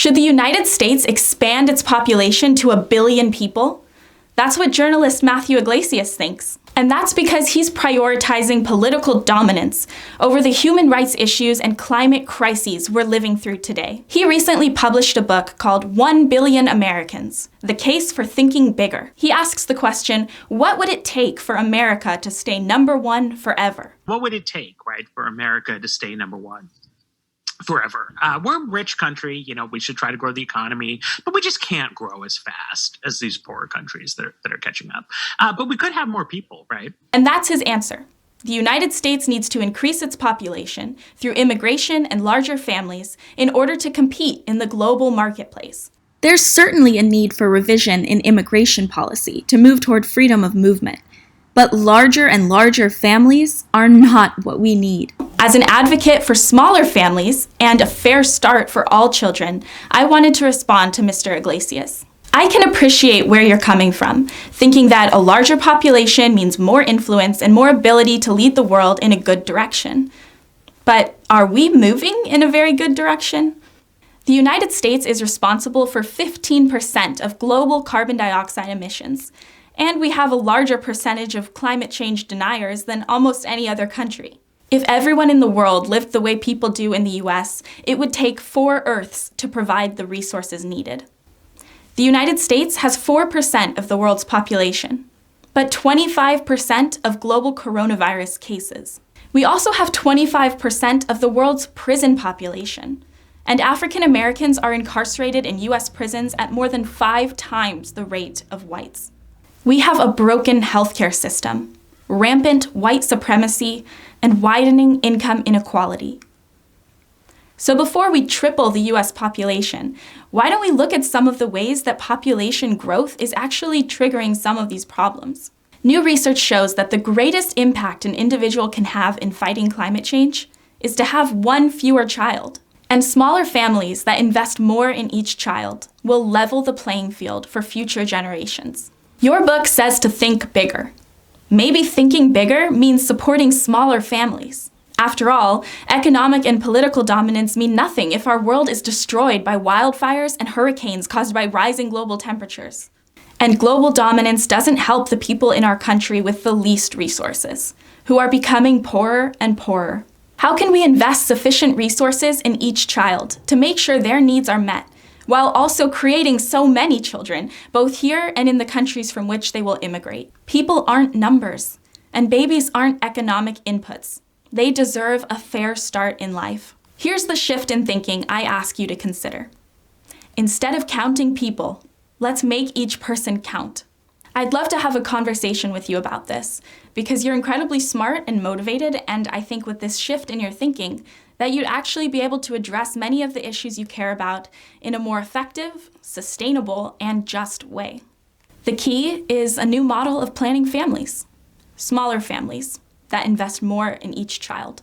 Should the United States expand its population to 1 billion people? That's what journalist Mathew Iglesias thinks. And that's because he's prioritizing political dominance over the human rights issues and climate crises we're living through today. He recently published a book called 1 Billion Americans: The Case for Thinking Bigger. He asks the question, what would it take for America to stay number one forever? What would it take, right, for America to stay number one forever? We're a rich country, we should try to grow the economy, but we just can't grow as fast as these poorer countries that are catching up. But we could have more people, right? And that's his answer. The United States needs to increase its population through immigration and larger families in order to compete in the global marketplace. There's certainly a need for revision in immigration policy to move toward freedom of movement. But larger and larger families are not what we need. As an advocate for smaller families and a fair start for all children, I wanted to respond to Mr. Iglesias. I can appreciate where you're coming from, thinking that a larger population means more influence and more ability to lead the world in a good direction. But are we moving in a very good direction? The United States is responsible for 15% of global carbon dioxide emissions, and we have a larger percentage of climate change deniers than almost any other country. If everyone in the world lived the way people do in the US, it would take 4 Earths to provide the resources needed. The United States has 4% of the world's population, but 25% of global coronavirus cases. We also have 25% of the world's prison population, and African Americans are incarcerated in US prisons at more than 5 times the rate of whites. We have a broken healthcare system, rampant white supremacy, and widening income inequality. So before we triple the US population, why don't we look at some of the ways that population growth is actually triggering some of these problems? New research shows that the greatest impact an individual can have in fighting climate change is to have 1 fewer child. And smaller families that invest more in each child will level the playing field for future generations. Your book says to think bigger. Maybe thinking bigger means supporting smaller families. After all, economic and political dominance mean nothing if our world is destroyed by wildfires and hurricanes caused by rising global temperatures. And global dominance doesn't help the people in our country with the least resources, who are becoming poorer and poorer. How can we invest sufficient resources in each child to make sure their needs are met, while also creating so many children, both here and in the countries from which they will immigrate? People aren't numbers, and babies aren't economic inputs. They deserve a fair start in life. Here's the shift in thinking I ask you to consider. Instead of counting people, let's make each person count. I'd love to have a conversation with you about this, because you're incredibly smart and motivated, and I think with this shift in your thinking, that you'd actually be able to address many of the issues you care about in a more effective, sustainable, and just way. The key is a new model of planning families, smaller families that invest more in each child.